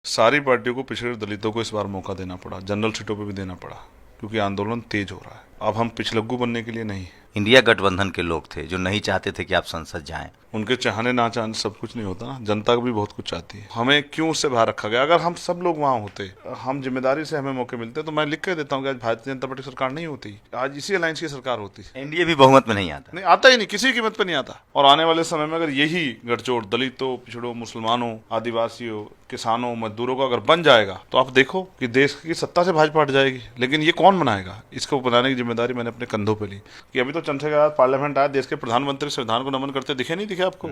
सारी पार्टियों को पिछड़े दलितों को इस बार मौका देना पड़ा, जनरल सीटों पे भी देना पड़ा, क्योंकि आंदोलन तेज हो रहा है। अब हम पिछलग्गू बनने के लिए नहीं। इंडिया गठबंधन के लोग थे जो नहीं चाहते थे कि आप संसद जाएं। उनके चाहने ना चाहने सब कुछ नहीं होता ना, जनता भी बहुत कुछ चाहती है। हमें क्यों उससे बाहर रखा गया? अगर हम सब लोग वहां होते, हम जिम्मेदारी से हमें मौके मिलते, तो मैं लिख के देता हूँ कि आज भारतीय जनता पार्टी सरकार नहीं होती, आज इसी अलायंस की सरकार होती। एनडीए भी बहुमत में नहीं आता। नहीं आता ही नहीं, किसी कीमत पे नहीं आता। और आने वाले समय में अगर यही गठजोड़ दलितों, पिछड़ों, मुसलमानों, आदिवासियों, किसानों, मजदूरों का अगर बन जाएगा, तो आप देखो कि देश की सत्ता से भाजपा हट जाएगी। लेकिन ये कौन बनाएगा? इसको बनाने की जिम्मेदारी मैंने अपने कंधों पे ली। कि अभी तो चंद्रशेखर पार्लियामेंट आया, देश के प्रधानमंत्री संविधान को नमन करते दिखे नहीं दिखे आपको?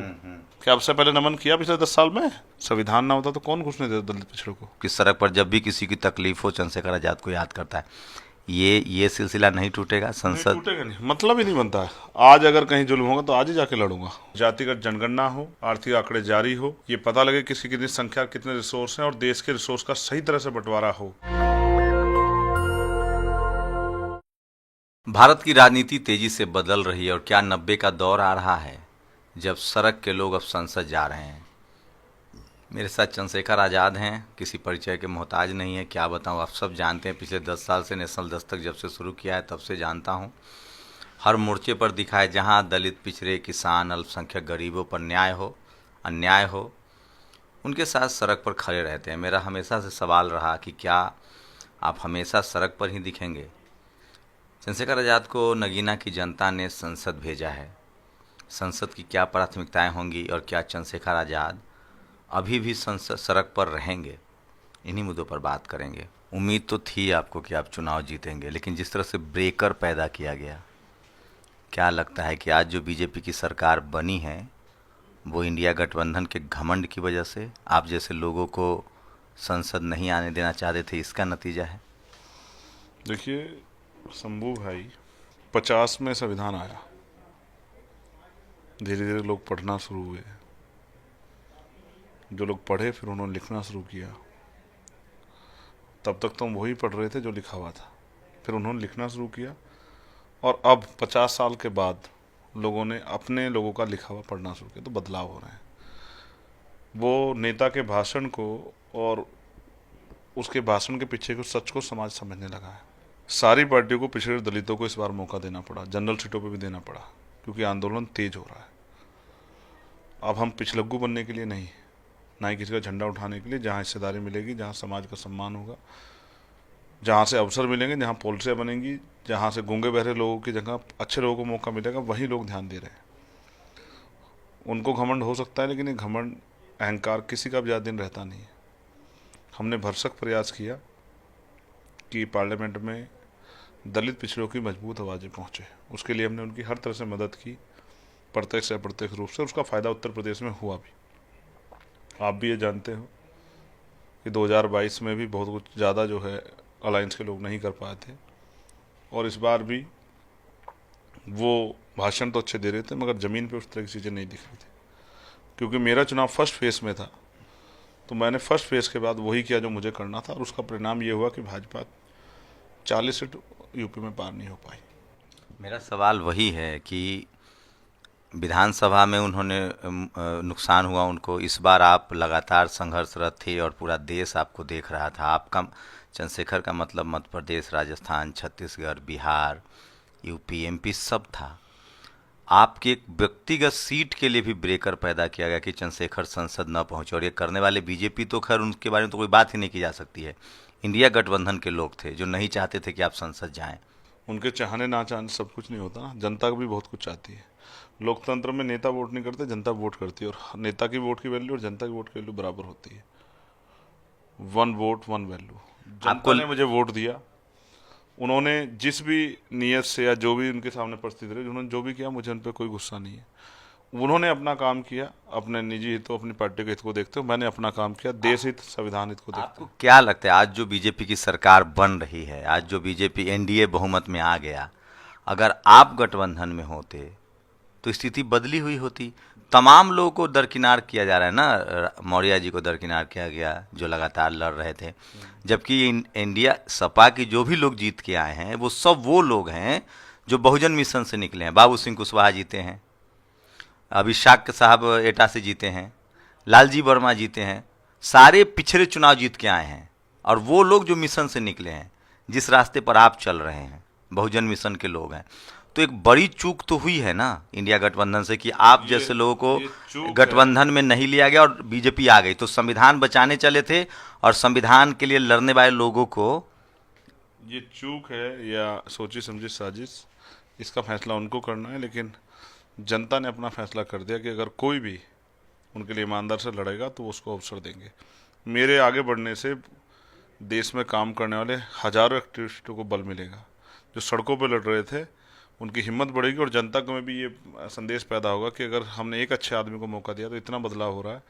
क्या आपसे पहले नमन किया पिछले 10 साल में? संविधान ना होता तो कौन घुसने देता दलित पिछड़ों को? किस सड़क पर जब भी किसी की तकलीफ हो चंद्रशेखर आजाद को याद करता है। ये सिलसिला नहीं टूटेगा। नहीं संसद टूटेगा नहीं, मतलब ही नहीं बनता है। आज अगर कहीं जुल्म होगा तो आज ही जाके लड़ूंगा। जातिगत जनगणना हो, आर्थिक आंकड़े जारी हो, ये पता लगे किसी कितनी संख्या, कितने रिसोर्स हैं, और देश के रिसोर्स का सही तरह से बंटवारा हो। भारत की राजनीति तेजी से बदल रही है और क्या 90 का दौर आ रहा है जब सड़क के लोग अब संसद जा रहे हैं। मेरे साथ चंद्रशेखर आज़ाद हैं, किसी परिचय के मोहताज नहीं है। क्या बताऊं, आप सब जानते हैं, पिछले 10 साल से नेशनल दस्तक जब से शुरू किया है तब से जानता हूं। हर मोर्चे पर दिखा है, जहां दलित, पिछड़े, किसान, अल्पसंख्यक, गरीबों पर न्याय हो, अन्याय हो, उनके साथ सड़क पर खड़े रहते हैं। मेरा हमेशा से सवाल रहा कि क्या आप हमेशा सड़क पर ही दिखेंगे। चंद्रशेखर आज़ाद को नगीना की जनता ने संसद भेजा है। संसद की क्या प्राथमिकताएं होंगी और क्या चंद्रशेखर आज़ाद अभी भी संसद सड़क पर रहेंगे, इन्हीं मुद्दों पर बात करेंगे। उम्मीद तो थी आपको कि आप चुनाव जीतेंगे, लेकिन जिस तरह से ब्रेकर पैदा किया गया, क्या लगता है कि आज जो बीजेपी की सरकार बनी है वो इंडिया गठबंधन के घमंड की वजह से, आप जैसे लोगों को संसद नहीं आने देना चाहते थे, इसका नतीजा है? देखिए शंभू भाई, 50 में संविधान आया, धीरे धीरे लोग पढ़ना शुरू हुए। जो लोग पढ़े फिर उन्होंने लिखना शुरू किया। तब तक तो हम वही पढ़ रहे थे जो लिखा हुआ था, फिर उन्होंने लिखना शुरू किया। और अब 50 साल के बाद लोगों ने अपने लोगों का लिखा हुआ पढ़ना शुरू किया, तो बदलाव हो रहे हैं। वो नेता के भाषण को और उसके भाषण के पीछे को सच को समाज समझने लगा है। सारी पार्टियों को पिछड़े दलितों को इस बार मौका देना पड़ा, जनरल सीटों पे भी देना पड़ा, क्योंकि आंदोलन तेज हो रहा है। अब हम पिछलग्गू बनने के लिए नहीं, ना ही किसी का झंडा उठाने के लिए। जहाँ हिस्सेदारी मिलेगी, जहाँ समाज का सम्मान होगा, जहाँ से अवसर मिलेंगे, जहाँ पॉलिसियाँ बनेंगी, जहाँ से गूंगे बहरे लोगों की जगह अच्छे लोगों को मौका मिलेगा, वही लोग ध्यान दे रहे हैं। उनको घमंड हो सकता है, लेकिन ये घमंड, अहंकार किसी का भी ज़्यादा दिन रहता नहीं है। हमने भरसक प्रयास किया कि पार्लियामेंट में दलित पिछड़ों की मजबूत आवाज़ें पहुँचे। उसके लिए हमने उनकी हर तरह से मदद की, प्रत्यक्ष या अप्रत्यक्ष रूप से। उसका फ़ायदा उत्तर प्रदेश में हुआ भी। आप भी ये जानते हो कि 2022 में भी बहुत कुछ ज़्यादा जो है अलायंस के लोग नहीं कर पाए थे, और इस बार भी वो भाषण तो अच्छे दे रहे थे, मगर ज़मीन पे उस तरह की चीज़ें नहीं दिख रही थी। क्योंकि मेरा चुनाव फर्स्ट फेज में था, तो मैंने फर्स्ट फेज के बाद वही किया जो मुझे करना था, और उसका परिणाम ये हुआ कि भाजपा 40 सीट यूपी में पार नहीं हो पाई। मेरा सवाल वही है कि विधानसभा में उन्होंने नुकसान हुआ उनको। इस बार आप लगातार संघर्षरत थे और पूरा देश आपको देख रहा था। आपका चंद्रशेखर का मतलब मध्य प्रदेश, राजस्थान, छत्तीसगढ़, बिहार, यूपी, एमपी सब था। आपकी एक व्यक्तिगत सीट के लिए भी ब्रेकर पैदा किया गया कि चंद्रशेखर संसद न पहुंचे, और ये करने वाले बीजेपी तो खैर उनके बारे में तो कोई बात ही नहीं की जा सकती है। इंडिया गठबंधन के लोग थे जो नहीं चाहते थे कि आप संसद जाएं। उनके चाहने ना चाहने सब कुछ नहीं होता ना, जनता भी बहुत कुछ चाहती है। लोकतंत्र में नेता वोट नहीं करते, जनता वोट करती है, और नेता की वोट की वैल्यू और जनता की वोट की वैल्यू बराबर होती है। One vote one value. जनता आपको ने मुझे वोट दिया, उन्होंने जिस भी नीयत से या जो भी उनके सामने परिस्थिति रही, उन्होंने जो भी किया, मुझे उन पर कोई गुस्सा नहीं है। उन्होंने अपना काम किया, अपने निजी हितों, अपनी पार्टी के हित को देखते हुए। मैंने अपना काम किया, देश हित, संविधान हित को देखते आपको हुए। क्या लगता है आज जो बीजेपी की सरकार बन रही है, आज जो बीजेपी एनडीए बहुमत में आ गया, अगर आप गठबंधन में होते तो स्थिति बदली हुई होती? तमाम लोगों को दरकिनार किया जा रहा है ना। मौर्य जी को दरकिनार किया गया जो लगातार लड़ रहे थे, जबकि इंडिया सपा की जो भी लोग जीत के आए हैं वो सब वो लोग हैं जो बहुजन मिशन से निकले हैं। बाबू सिंह कुशवाहा जीते हैं, अभिषेक साहब एटा से जीते हैं, लालजी वर्मा जीते हैं, सारे पिछले चुनाव जीत के आए हैं, और वो लोग जो मिशन से निकले हैं, जिस रास्ते पर आप चल रहे हैं, बहुजन मिशन के लोग हैं, तो एक बड़ी चूक तो हुई है ना इंडिया गठबंधन से कि आप जैसे लोगों ये को चूक गठबंधन में नहीं लिया गया और बीजेपी आ गई। तो संविधान बचाने चले थे और संविधान के लिए लड़ने वाले लोगों को ये चूक है या सोची समझी साजिश, इसका फैसला उनको करना है। लेकिन जनता ने अपना फैसला कर दिया कि अगर कोई भी उनके लिए ईमानदार से लड़ेगा तो उसको अवसर देंगे। मेरे आगे बढ़ने से देश में काम करने वाले हजारों एक्टिविस्टों को बल मिलेगा। जो सड़कों पर लड़ रहे थे उनकी हिम्मत बढ़ेगी, और जनता को में भी ये संदेश पैदा होगा कि अगर हमने एक अच्छे आदमी को मौका दिया तो इतना बदलाव हो रहा है।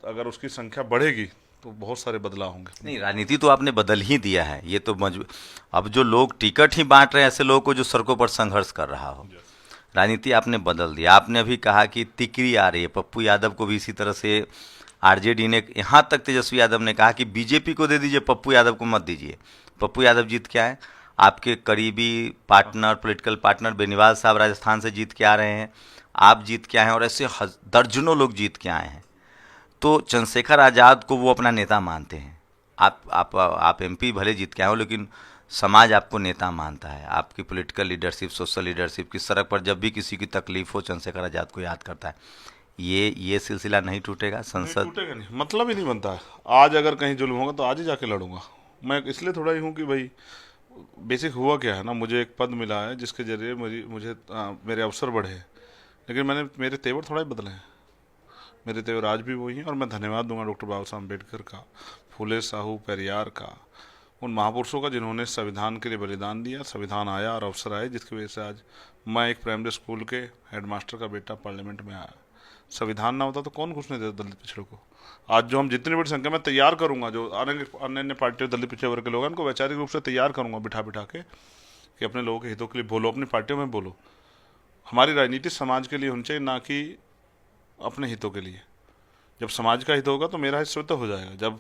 अगर उसकी संख्या बढ़ेगी तो बहुत सारे बदलाव होंगे। नहीं, राजनीति तो आपने बदल ही दिया है। ये तो अब जो लोग टिकट ही बांट रहे हैं ऐसे लोगों को जो सड़कों पर संघर्ष कर रहा हो, राजनीति आपने बदल दिया। आपने अभी कहा कि तिकरी आ रही है, पप्पू यादव को भी इसी तरह से आरजेडी ने, यहाँ तक तेजस्वी यादव ने कहा कि बीजेपी को दे दीजिए, पप्पू यादव को मत दीजिए। पप्पू यादव जीत के आए, आपके करीबी पार्टनर, पॉलिटिकल पार्टनर बेनीवाल साहब राजस्थान से जीत के आ रहे हैं, आप जीत के आए हैं, और ऐसे दर्जनों लोग जीत के आए हैं। तो चंद्रशेखर आज़ाद को वो अपना नेता मानते हैं। आप एमपी भले जीत के आए हो, लेकिन समाज आपको नेता मानता है। आपकी पॉलिटिकल लीडरशिप, सोशल लीडरशिप की सड़क पर जब भी किसी की तकलीफ हो, चंद्रशेखर आज़ाद को याद करता है। ये सिलसिला नहीं टूटेगा। संसद टूटेगा नहीं, मतलब ही नहीं बनता है। आज अगर कहीं जुल्म होगा तो आज ही जाके लड़ूंगा। मैं इसलिए थोड़ा ही हूँ कि भाई बेसिक हुआ क्या है ना, मुझे एक पद मिला है जिसके जरिए मुझे मेरे अवसर बढ़े, लेकिन मेरे तेवर थोड़ा ही बदले हैं। मेरे तेवर आज भी वही हैं, और मैं धन्यवाद दूंगा डॉक्टर बाबा साहब अम्बेडकर का, फुले साहू, पेरियार का, उन महापुरुषों का जिन्होंने संविधान के लिए बलिदान दिया। संविधान आया और अवसर आए जिसकी वजह से आज मैं एक प्राइमरी स्कूल के हेडमास्टर का बेटा पार्लियामेंट में आया। संविधान ना होता तो कौन घुसने देता दलित पिछड़ों को। आज जो हम जितनी बड़ी संख्या में तैयार करूंगा, जो अन्य पार्टियों दलित पिछड़े वर्ग के लोग हैं, उनको वैचारिक रूप से तैयार करूंगा बिठा बिठा के कि अपने लोगों के हितों के लिए बोलो, अपनी पार्टियों में बोलो। हमारी राजनीति समाज के लिए होनी चाहिए, ना कि अपने हितों के लिए। जब समाज का हित होगा तो मेरा हित स्वतः हो जाएगा। जब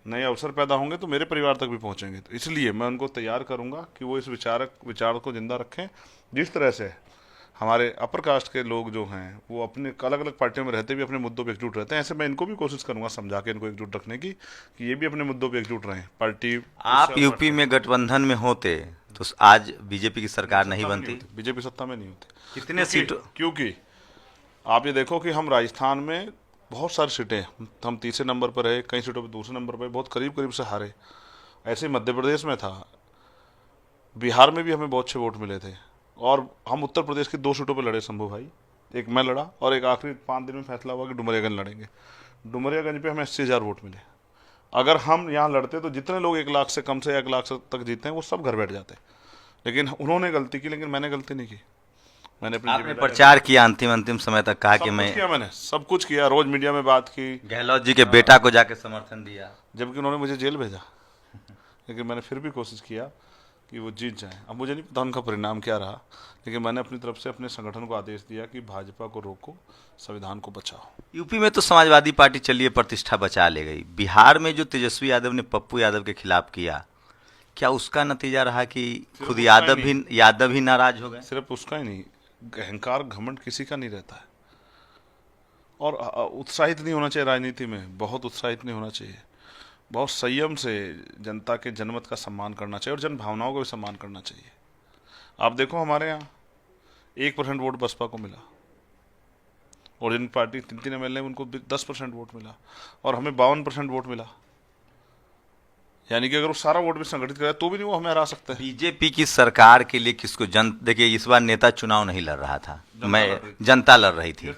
नए अवसर पैदा होंगे तो मेरे परिवार तक भी पहुंचेंगे। तो इसलिए मैं उनको तैयार करूंगा कि वो इस विचार को जिंदा रखें। जिस तरह से हमारे अपर कास्ट के लोग जो हैं वो अपने अलग अलग पार्टियों में रहते भी अपने मुद्दों पे एकजुट रहते हैं, ऐसे मैं इनको भी कोशिश करूंगा समझा के इनको एकजुट रखने की, कि ये भी अपने मुद्दों पे एकजुट रहें। पार्टी आप यूपी में गठबंधन में होते तो आज बीजेपी की सरकार नहीं बनती, बीजेपी सत्ता में नहीं होती। कितने सीट? क्योंकि आप ये देखो कि हम राजस्थान में बहुत सारी सीटें, हम तीसरे नंबर पर रहे, कई सीटों पर दूसरे नंबर पर, बहुत करीब करीब से हारे। ऐसे ही मध्य प्रदेश में था, बिहार में भी हमें बहुत अच्छे वोट मिले थे, और हम उत्तर प्रदेश की 2 सीटों पर लड़े शंभू भाई। एक मैं लड़ा, और एक आखिरी 5 दिन में फैसला हुआ कि डुमरियागंज लड़ेंगे। डुमरियागंज पे हमें 80,000 वोट मिले। अगर हम यहाँ लड़ते तो जितने लोग 1 लाख से कम से 1 लाख तक जीते हैं वो सब घर बैठ जाते। लेकिन उन्होंने गलती की, लेकिन मैंने गलती नहीं की। मैंने आपने प्रचार किया अंतिम समय तक, कहा कि मैंने सब कुछ किया, रोज मीडिया में बात की, गहलोत जी के बेटा को जाके समर्थन दिया, जबकि उन्होंने मुझे जेल भेजा। लेकिन मैंने फिर भी कोशिश किया कि वो जीत जाए। अब मुझे नहीं पता उनका परिणाम क्या रहा, लेकिन मैंने अपनी तरफ से अपने संगठन को आदेश दिया कि भाजपा को रोको, संविधान को बचाओ। यूपी में तो समाजवादी पार्टी चलिए प्रतिष्ठा बचा ले गई, बिहार में जो तेजस्वी यादव ने पप्पू यादव के खिलाफ किया, क्या उसका नतीजा रहा कि खुद यादव ही नाराज हो गए? सिर्फ उसका ही नहीं, अहंकार घमंड किसी का नहीं रहता है। और उत्साहित नहीं होना चाहिए राजनीति में, बहुत उत्साहित नहीं होना चाहिए। बहुत संयम से जनता के जनमत का सम्मान करना चाहिए, और जन भावनाओं का भी सम्मान करना चाहिए। आप देखो हमारे यहाँ 1% वोट बसपा को मिला, और जिन पार्टी 3 MLA उनको 10% वोट मिला, और हमें 52% वोट मिला। यानी कि अगर वो सारा वोट भी संगठित कराए तो भी नहीं वो हमें हरा सकते हैं। बीजेपी की सरकार के लिए किसको देखिए, इस बार नेता चुनाव नहीं लड़ रहा था, जनता लड़ रही थी।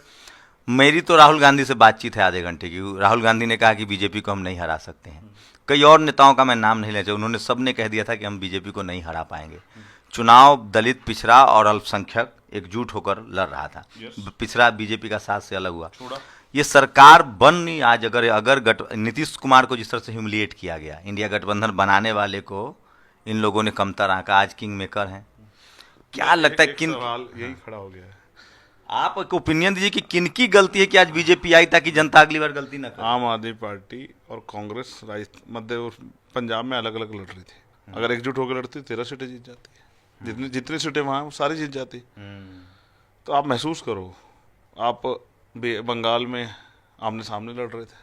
मेरी तो राहुल गांधी से बातचीत है आधे घंटे की। राहुल गांधी ने कहा कि बीजेपी को हम नहीं हरा सकते हैं। कई और नेताओं का मैं नाम नहीं ले सकता, उन्होंने सबने कह दिया था कि हम बीजेपी को नहीं हरा पाएंगे। चुनाव दलित, पिछड़ा और अल्पसंख्यक एकजुट होकर लड़ रहा था। पिछड़ा बीजेपी का साथ से अलग हुआ। ये सरकार बन नहीं, आज अगर नीतीश कुमार को जिस तरह से ह्यूमिलिएट किया गया, इंडिया गठबंधन बनाने वाले को इन लोगों ने कमतर आंका, आज किंग मेकर हैं। क्या लगता है किन सवाल यही खड़ा हो गया है। आप एक ओपिनियन दीजिए कि किनकी गलती है कि आज बीजेपी आई, ताकि जनता अगली बार गलती ना करे। आम आदमी पार्टी और कांग्रेस मध्य पंजाब में अलग अलग लड़ रही थी। अगर एकजुट होकर लड़ती 13 सीटें जीत जाती है। जितनी सीटें वहाँ वो सारी जीत जाती। तो आप महसूस करो, आप बंगाल में आमने सामने लड़ रहे थे,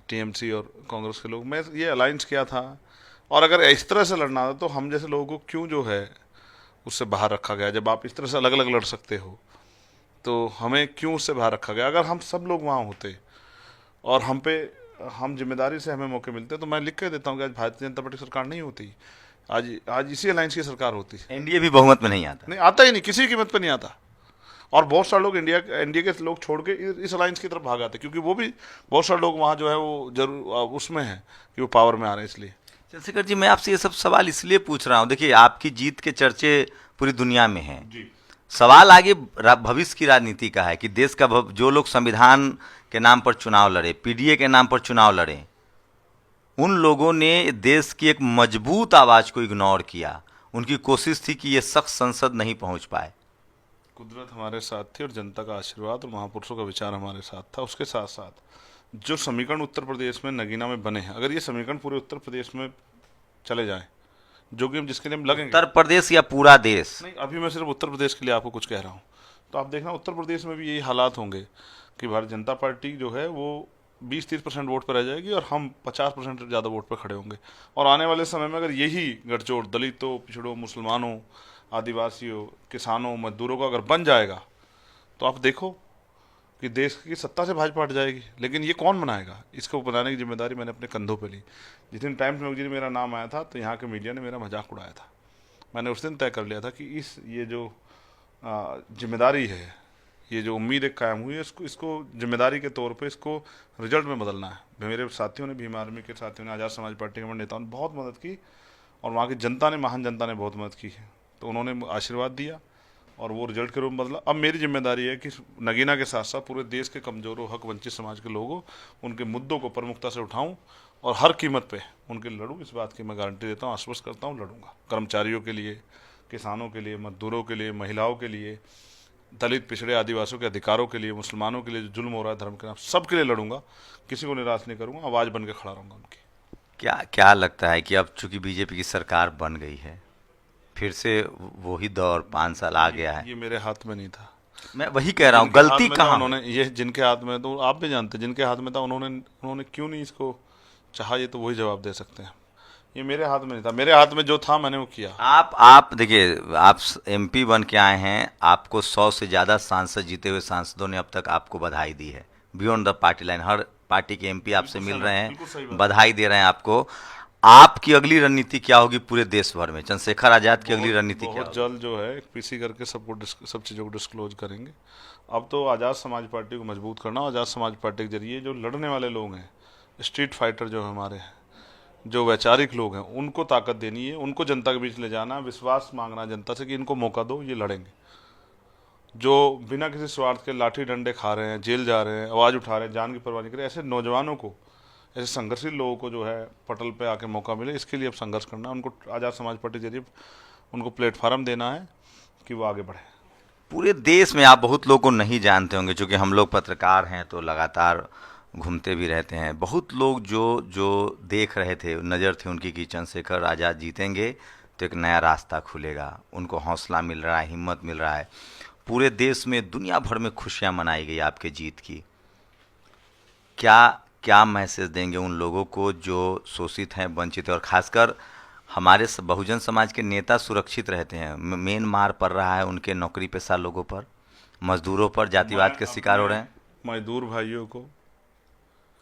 टीएमसी और कांग्रेस के लोग, मैं ये अलायंस किया था। और अगर इस तरह से लड़ना था तो हम जैसे लोगों को क्यों जो है उससे बाहर रखा गया? जब आप इस तरह से अलग अलग लड़ सकते हो तो हमें क्यों उससे बाहर रखा गया? अगर हम सब लोग वहाँ होते और हम जिम्मेदारी से हमें मौके मिलते तो मैं लिख के देता हूँ कि आज भारतीय जनता पार्टी सरकार नहीं होती, आज आज इसी अलायंस की सरकार होती। एनडीए भी बहुमत में नहीं आता। नहीं आता ही नहीं, किसी कीमत पे नहीं आता। और बहुत सारे लोग एनडीए के लोग छोड़ के इस अलायंस की तरफ भाग आते, क्योंकि वो भी बहुत सारे लोग वहाँ जो है वो जरूर उसमें है कि वो पावर में आ रहे हैं। इसलिए चंद्रशेखर जी, मैं आपसे ये सब सवाल इसलिए पूछ रहा हूँ, देखिए आपकी जीत के चर्चे पूरी दुनिया में हैं। जी। सवाल आगे भविष्य की राजनीति का है कि देश का जो लोग संविधान के नाम पर चुनाव लड़े, पीडीए के नाम पर चुनाव लड़े, उन लोगों ने देश की एक मजबूत आवाज को इग्नोर किया। उनकी कोशिश थी कि ये शख्स संसद नहीं पहुंच पाए। कुदरत हमारे साथ थी और जनता का आशीर्वाद और महापुरुषों का विचार हमारे साथ था। उसके साथ साथ जो समीकरण उत्तर प्रदेश में नगीना में बने हैं, अगर ये समीकरण पूरे उत्तर प्रदेश में चले जाएं, जो कि हम जिसके लिए हम लगेंगे, उत्तर प्रदेश या पूरा देश? नहीं, अभी मैं सिर्फ उत्तर प्रदेश के लिए आपको कुछ कह रहा हूँ। तो आप देखना उत्तर प्रदेश में भी यही हालात होंगे कि भारतीय जनता पार्टी जो है वो 20-30% वोट पर रह जाएगी और हम 50% से ज़्यादा वोट पर खड़े होंगे। और आने वाले समय में अगर यही गठजोड़ दलितों, पिछड़ों, मुसलमानों, आदिवासियों, किसानों, मजदूरों का अगर बन जाएगा तो आप देखो कि देश की सत्ता से भाजपा हट जाएगी। लेकिन ये कौन बनाएगा? इसको बनाने की जिम्मेदारी मैंने अपने कंधों पे ली। जिस दिन टाइम्स मैगजीन में मेरा नाम आया था तो यहाँ के मीडिया ने मेरा मजाक उड़ाया था। मैंने उस दिन तय कर लिया था कि ये जो जिम्मेदारी है, ये जो उम्मीद एक कायम हुई है, इसको जिम्मेदारी के तौर पे इसको रिजल्ट में बदलना है। मेरे साथियों ने, भीम आर्मी के साथियों ने, आज़ाद समाज पार्टी के नेताओं ने बहुत मदद की और वहाँ की जनता ने, महान जनता ने बहुत मदद की है। तो उन्होंने आशीर्वाद दिया और वो रिजल्ट के रूप में बदला। अब मेरी जिम्मेदारी है कि नगीना के साथ साथ पूरे देश के कमजोरों, हक वंचित समाज के लोगों, उनके मुद्दों को प्रमुखता से उठाऊं और हर कीमत पे उनके लड़ूं। इस बात की मैं गारंटी देता हूं, आश्वस्त करता हूं, लड़ूंगा। कर्मचारियों के लिए, किसानों के लिए, मजदूरों के लिए, महिलाओं के लिए, दलित, पिछड़े, आदिवासियों के अधिकारों के लिए, मुसलमानों के लिए जो जुल्म हो रहा है धर्म के नाम, सबके लिए लड़ूंगा। किसी को निराश नहीं करूंगा, आवाज़ बन के खड़ा रहूंगा उनकी। क्या क्या लगता है कि अब चूंकि बीजेपी की सरकार बन गई है, फिर से वही दौर 5 साल आ गया है? ये मेरे हाथ में नहीं था। मैं वही कह रहा हूँ, जिनके हाथ गलती में था कहाँ? उन्होंने, ये जिनके हाथ में, तो आप भी जानते हैं जिनके हाथ में था, उन्होंने क्यों नहीं इसको चाहा, ये तो वही जवाब दे सकते हैं। ये मेरे हाथ में नहीं था। मेरे हाथ में जो था मैंने वो किया। आप देखिए, आप एमपी बन के आए हैं, आपको 100 से ज़्यादा सांसद, जीते हुए सांसदों ने अब तक आपको बधाई दी है, beyond the party line. Her party के एमपी आपसे मिल रहे बिल्कुल सही हैं, बात। बधाई दे रहे हैं आपको। आपकी अगली रणनीति क्या होगी पूरे देश भर में? चंद्रशेखर आजाद की अगली रणनीति क्या बहुत होगी? जल्द जो है पीसी करके सब चीज़ों को डिस्क्लोज करेंगे। अब तो आज़ाद समाज पार्टी को मजबूत करना, आज़ाद समाज पार्टी के जरिए जो लड़ने वाले लोग हैं, स्ट्रीट फाइटर जो हमारे हैं, जो वैचारिक लोग हैं, उनको ताकत देनी है, उनको जनता के बीच ले जाना, विश्वास मांगना जनता से कि इनको मौका दो, ये लड़ेंगे। जो बिना किसी स्वार्थ के लाठी डंडे खा रहे हैं, जेल जा रहे हैं, आवाज़ उठा रहे हैं, जान की परवाह नहीं कर रहे, ऐसे नौजवानों को, ऐसे संघर्षशील लोगों को जो है पटल पे आके मौका मिले, इसके लिए अब संघर्ष करना है। उनको आज़ाद समाज पार्टी के जरिए उनको प्लेटफार्म देना है कि वो आगे बढ़े। पूरे देश में आप बहुत लोगों को नहीं जानते होंगे, क्योंकि हम लोग पत्रकार हैं तो लगातार घूमते भी रहते हैं। बहुत लोग जो जो देख रहे थे, नज़र थी उनकी कि चंद्रशेखर आज़ाद जीतेंगे तो एक नया रास्ता खुलेगा, उनको हौसला मिल रहा है, हिम्मत मिल रहा है। पूरे देश में, दुनिया भर में खुशियां मनाई गई आपके जीत की। क्या क्या मैसेज देंगे उन लोगों को जो शोषित हैं, वंचित हैं, और खासकर हमारे बहुजन समाज के नेता सुरक्षित रहते हैं, मेन मार पड़ रहा है उनके नौकरी पेशा लोगों पर, मजदूरों पर, जातिवाद के शिकार हो रहे हैं, मजदूर भाइयों को,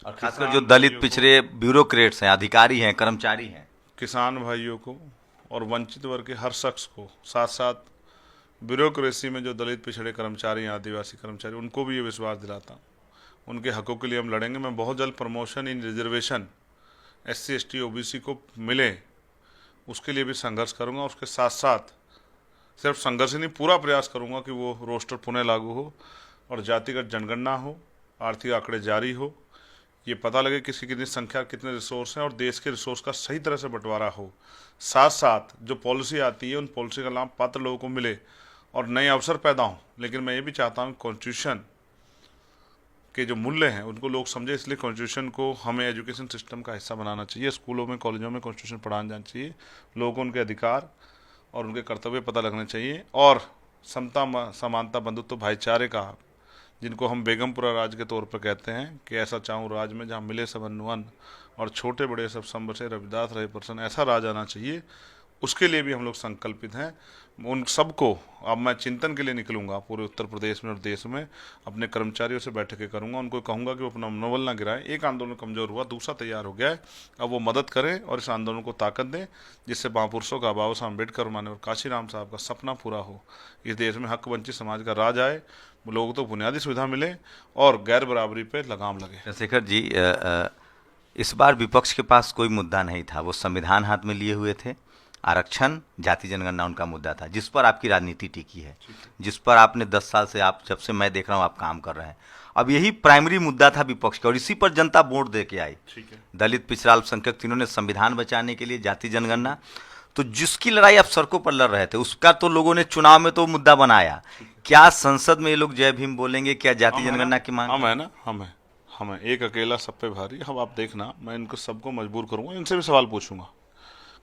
और खासकर जो दलित, पिछड़े, ब्यूरोक्रेट्स हैं, अधिकारी हैं, कर्मचारी हैं, किसान भाइयों को और वंचित वर्ग के हर शख्स को, साथ साथ ब्यूरोक्रेसी में जो दलित, पिछड़े कर्मचारी हैं, आदिवासी कर्मचारी, उनको भी ये विश्वास दिलाता हूँ, उनके हकों के लिए हम लड़ेंगे। मैं बहुत जल्द प्रमोशन इन रिजर्वेशन SC ST OBC को मिले, उसके लिए भी संघर्ष करूंगा। उसके साथ साथ सिर्फ संघर्ष ही नहीं, पूरा प्रयास करूंगा कि वो रोस्टर पुनः लागू हो और जातिगत जनगणना हो, आर्थिक आंकड़े जारी हो, ये पता लगे किसी कितनी संख्या, कितने रिसोर्स हैं और देश के रिसोर्स का सही तरह से बंटवारा हो। साथ साथ जो पॉलिसी आती है उन पॉलिसी का लाभ पात्र लोगों को मिले और नए अवसर पैदा हों। लेकिन मैं ये भी चाहता हूँ कॉन्स्टिट्यूशन के जो मूल्य हैं उनको लोग समझे, इसलिए कॉन्स्टिट्यूशन को हमें एजुकेशन सिस्टम का हिस्सा बनाना चाहिए। स्कूलों में, कॉलेजों में कॉन्स्टिट्यूशन पढ़ाना जाना चाहिए। लोगों को उनके अधिकार और उनके कर्तव्य पता लगने चाहिए और समता, समानता, बंधुत्व, भाईचारे का जिनको हम बेगमपुरा राज के तौर पर कहते हैं कि ऐसा चाहूँ राज में जहाँ मिले सब अन्न और छोटे बड़े सब संबसे रविदास रहे प्रसन्न, ऐसा राज आना चाहिए। उसके लिए भी हम लोग संकल्पित हैं। उन सबको अब मैं चिंतन के लिए निकलूंगा पूरे उत्तर प्रदेश में और देश में, अपने कर्मचारियों से बैठकें करूंगा, उनको कहूंगा कि वो अपना मनोबल ना गिराएं। एक आंदोलन कमजोर हुआ, दूसरा तैयार हो गया है, अब वो मदद करें और इस आंदोलन को ताकत दें, जिससे महापुरुषों का, बाबा साहब अम्बेडकर मान्यवर काशीराम साहब का सपना पूरा हो, इस देश में हक वंचित समाज का राज आए, लोगों को बुनियादी सुविधा मिले और गैर बराबरी पे लगाम लगे। चंद्रशेखर जी, इस बार विपक्ष के पास कोई मुद्दा नहीं था, वो संविधान हाथ में लिए हुए थे। आरक्षण, जाति जनगणना उनका मुद्दा था, जिस पर आपकी राजनीति टिकी है, जिस पर आपने 10 साल से, आप जब से मैं देख रहा हूँ आप काम कर रहे हैं। अब यही प्राइमरी मुद्दा था विपक्ष का और इसी पर जनता वोट दे के आई। दलित, पिछड़ा, अल्पसंख्यक तीनों ने संविधान बचाने के लिए, जाति जनगणना, तो जिसकी लड़ाई आप सड़कों पर लड़ रहे थे उसका तो लोगों ने चुनाव में तो मुद्दा बनाया। क्या संसद में ये लोग जय भीम बोलेंगे? क्या जाति जनगणना की मांग? हम है ना, हम है, एक अकेला सब पे भारी। हम, आप देखना, मैं इनको सबको मजबूर करूंगा, इनसे भी सवाल पूछूंगा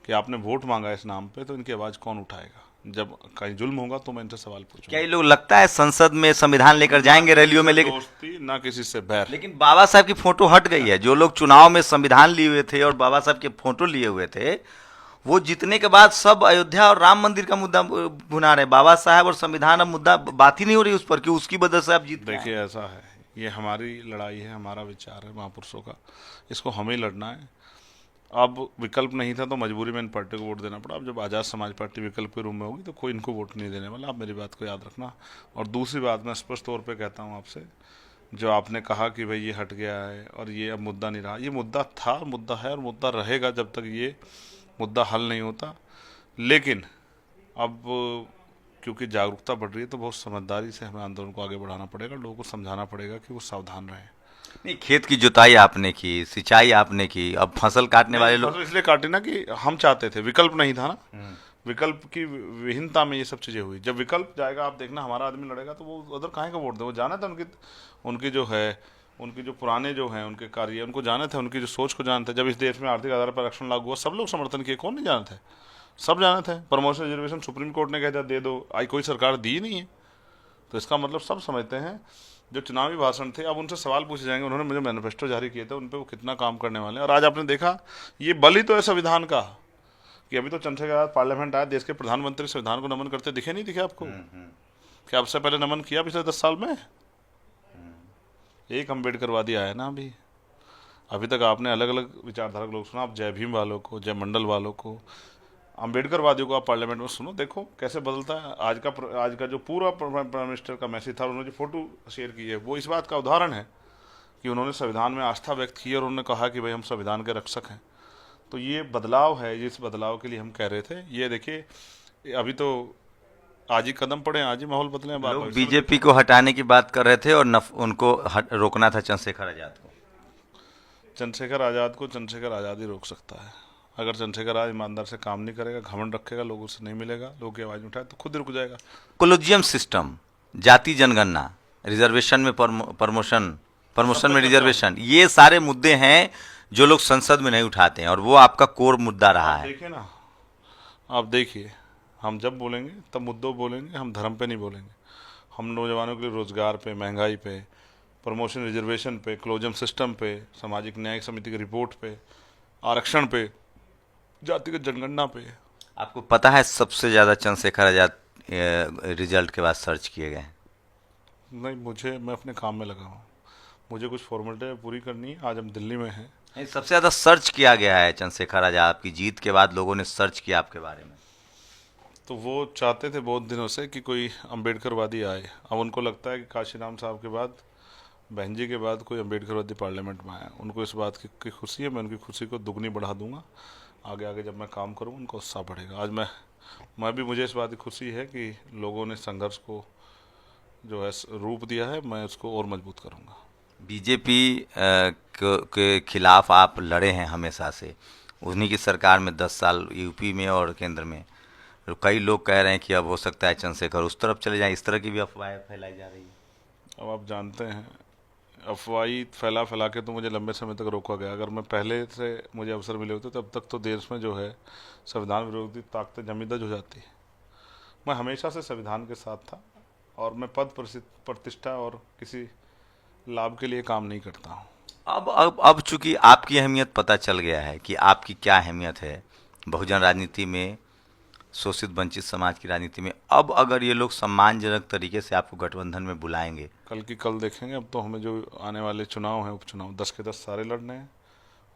कि आपने वोट मांगा इस नाम पे, तो इनकी आवाज कौन उठाएगा? जब कहीं जुल्म होगा तो मैं इनसे सवाल पूछूंगा। क्या ये लोग लगता है संसद में संविधान लेकर जाएंगे, रैलियों में लेकर? दोस्ती ना किसी से बैर। लेकिन बाबा साहब की फोटो हट गई है। जो लोग चुनाव में संविधान लिए हुए थे और बाबा साहब के फोटो लिए हुए थे, वो जीतने के बाद सब अयोध्या और राम मंदिर का मुद्दा भुना रहे। बाबा साहब और संविधान, अब मुद्दा बात ही नहीं हो रही उस पर कि उसकी वजह से आप जीत गए। देखिए, ऐसा है, ये हमारी लड़ाई है, हमारा विचार है महापुरुषों का, इसको हमें लड़ना है। अब विकल्प नहीं था तो मजबूरी में इन पार्टी को वोट देना पड़ा। अब जब आज़ाद समाज पार्टी विकल्प के रूम में होगी तो कोई इनको वोट नहीं देने वाला। आप मेरी बात को याद रखना। और दूसरी बात मैं स्पष्ट तौर पे कहता हूँ आपसे, जो आपने कहा कि भाई ये हट गया है और ये अब मुद्दा नहीं रहा, ये मुद्दा था, मुद्दा है और मुद्दा रहेगा जब तक ये मुद्दा हल नहीं होता। लेकिन अब क्योंकि जागरूकता बढ़ रही है तो बहुत समझदारी से हमें आंदोलन को आगे बढ़ाना पड़ेगा, लोगों को समझाना पड़ेगा कि वो सावधान रहें। नहीं, खेत की जुताई आपने की, सिंचाई आपने की, अब फसल काटने वाले लोग इसलिए काटे ना कि हम चाहते थे, विकल्प नहीं था ना। विकल्प की विहीनता में ये सब चीजें हुई। जब विकल्प जाएगा, आप देखना, हमारा आदमी लड़ेगा तो वो उधर काहे का वोट दे? वो जाना था उनकी जो है, उनकी जो पुराने जो हैं उनके कार्य, उनको जाने थे, उनकी जो सोच को जानते। जब इस देश में आर्थिक आधार पर आरक्षण लागू हुआ, सब लोग समर्थन किए, कौन नहीं जानते थे? सब जाने थे। प्रमोशन रिजर्वेशन सुप्रीम कोर्ट ने कहता दे दो, आई कोई सरकार दी नहीं है। तो इसका मतलब सब समझते हैं। जो चुनावी भाषण थे, अब उनसे सवाल पूछे जाएंगे, उन्होंने मुझे मैनिफेस्टो जारी किए थे, उन पर वो कितना काम करने वाले हैं। और आज आपने देखा, ये बल ही तो है संविधान का, कि अभी तो चंद्रशेखर आजाद पार्लियामेंट आए, देश के प्रधानमंत्री संविधान को नमन करते दिखे नहीं दिखे आपको? क्या आपसे पहले नमन किया पिछले 10 साल में? एक अम्बेडकरवादी आया ना अभी तक आपने अलग अलग विचारधारा के लोग सुना। आप जय भीम वालों को, जय मंडल वालों को, अम्बेडकरवादियों को आप पार्लियामेंट में सुनो, देखो कैसे बदलता है। आज का जो पूरा प्राइम मिनिस्टर का मैसेज था, उन्होंने जो फोटो शेयर की है, वो इस बात का उदाहरण है कि उन्होंने संविधान में आस्था व्यक्त की और उन्होंने कहा कि भाई हम संविधान के रक्षक हैं। तो ये बदलाव है, जिस बदलाव के लिए हम कह रहे थे। ये देखिए, अभी तो आज ही कदम पड़े, आज ही माहौल बदले। लोग बीजेपी को हटाने की बात कर रहे थे और उनको रोकना था चंद्रशेखर आजाद को। चंद्रशेखर आजाद ही रोक सकता है। अगर चंद्रशेखर आजाद ईमानदार से काम नहीं करेगा, घमंड रखेगा, लोगों से नहीं मिलेगा, लोगों की आवाज उठाए, तो खुद रुक जाएगा। कोलोजियम सिस्टम, जाति जनगणना, रिजर्वेशन में प्रमोशन में रिजर्वेशन, ये सारे मुद्दे हैं जो लोग संसद में नहीं उठाते हैं और वो आपका कोर मुद्दा रहा है। देखिए ना, आप देखिए, हम जब बोलेंगे तब मुद्दों बोलेंगे, हम धर्म पे नहीं बोलेंगे। हम नौजवानों के लिए रोजगार पे, महंगाई पे, प्रमोशन रिजर्वेशन पे, क्लोजम सिस्टम पे, सामाजिक न्याय समिति की रिपोर्ट पे, आरक्षण पे, जातिगत जनगणना पे। आपको पता है सबसे ज़्यादा चंद्रशेखर आजाद रिजल्ट के बाद सर्च किए गए? नहीं, मैं अपने काम में लगा हूँ, मुझे कुछ फॉर्मेलिटी पूरी करनी है। आज हम दिल्ली में हैं। सबसे ज़्यादा सर्च किया गया है चंद्रशेखर आजाद, आपकी जीत के बाद लोगों ने सर्च किया आपके बारे में। तो वो चाहते थे बहुत दिनों से कि कोई अम्बेडकरवादी आए। अब उनको लगता है कि काशीराम साहब के बाद, बहन जी के बाद कोई अम्बेडकरवादी पार्लियामेंट में आया। उनको इस बात की खुशी है। मैं उनकी खुशी को दुगनी बढ़ा दूंगा। आगे आगे जब मैं काम करूँ, उनको उत्साह बढ़ेगा। आज मैं भी, मुझे इस बात की खुशी है कि लोगों ने संघर्ष को जो है रूप दिया है, मैं उसको और मजबूत करूँगा। बीजेपी के खिलाफ आप लड़े हैं हमेशा से, उन्हीं की सरकार में 10 साल यूपी में और केंद्र में। तो कई लोग कह रहे हैं कि अब हो सकता है चंद्रशेखर उस तरफ चले जाएं, इस तरह की भी अफवाहें फैलाई जा रही है। अब आप जानते हैं, अफवाही फैला के तो मुझे लंबे समय तक रोका गया। अगर मैं पहले से मुझे अवसर मिले होते तब तक तो देश में जो है संविधान विरोधी ताकतें जमींदज हो जाती। मैं हमेशा से संविधान के साथ था और मैं पद प्रतिष्ठा और किसी लाभ के लिए काम नहीं करता हूँ। अब चूंकि आपकी अहमियत पता चल गया है कि आपकी क्या अहमियत है बहुजन राजनीति में, शोषित वंचित समाज की राजनीति में, अब अगर ये लोग सम्मानजनक तरीके से आपको गठबंधन में बुलाएंगे, कल की कल देखेंगे। अब तो हमें जो आने वाले चुनाव हैं, उपचुनाव 10 के 10 सारे लड़ने हैं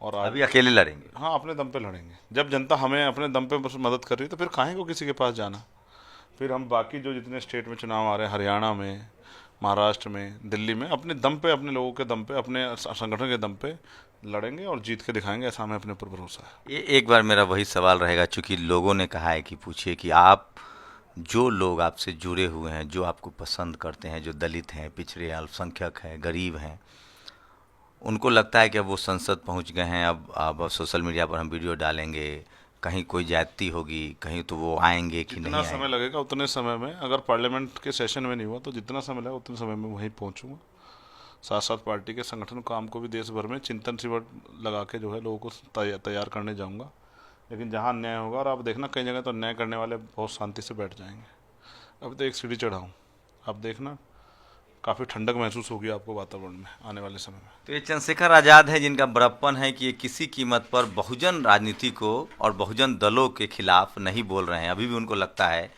और अभी अकेले लड़ेंगे? हाँ, अपने दम पे लड़ेंगे। जब जनता हमें अपने दम पे मदद कर रही है तो फिर काहे को किसी के पास जाना। फिर हम बाकी जो जितने स्टेट में चुनाव आ रहे हैं, हरियाणा में, महाराष्ट्र में, दिल्ली में, अपने दम पे, अपने लोगों के दम पे, अपने संगठन के दम पे लड़ेंगे और जीत के दिखाएंगे। ऐसा हमें अपने ऊपर भरोसा है। ये एक बार मेरा वही सवाल रहेगा, चूंकि लोगों ने कहा है कि पूछिए कि आप, जो लोग आपसे जुड़े हुए हैं, जो आपको पसंद करते हैं, जो दलित हैं, पिछड़े, अल्पसंख्यक हैं, गरीब हैं, उनको लगता है कि अब वो संसद पहुंच गए हैं, अब सोशल मीडिया पर हम वीडियो डालेंगे, कहीं कोई ज्यादती होगी, कहीं तो वो आएंगे कि नहीं जितना आएंगे। समय लगेगा उतने समय में, अगर पार्लियामेंट के सेशन में नहीं हुआ तो जितना समय लगेगा उतने समय में वहीं पहुंचूंगा। साथ साथ पार्टी के संगठन काम को भी देश भर में चिंतन शिविर लगा के जो है लोगों को तैयार करने जाऊंगा। लेकिन जहाँ अन्याय होगा, और आप देखना कई जगह तो अन्याय करने वाले बहुत शांति से बैठ जाएंगे। अभी तो एक सीढ़ी चढ़ा हूँ, आप देखना काफ़ी ठंडक महसूस होगी आपको वातावरण में आने वाले समय में। तो ये चंद्रशेखर आज़ाद है जिनका बड़प्पन है कि ये किसी कीमत पर बहुजन राजनीति को और बहुजन दलों के खिलाफ नहीं बोल रहे हैं। अभी भी उनको लगता है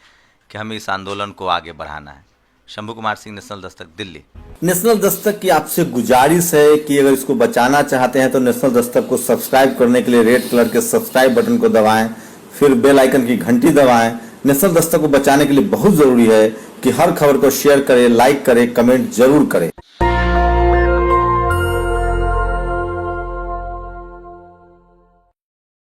कि हमें इस आंदोलन को आगे बढ़ाना है। शंभू कुमार सिंह, नेशनल दस्तक, दिल्ली। नेशनल दस्तक की आपसे गुजारिश है कि अगर इसको बचाना चाहते हैं तो नेशनल दस्तक को सब्सक्राइब करने के लिए रेड कलर के सब्सक्राइब बटन को दबाएं, फिर बेल आइकन की घंटी दबाएं। नेशनल दस्तक को बचाने के लिए बहुत जरूरी है कि हर खबर को शेयर करें, लाइक करें, कमेंट जरूर करें।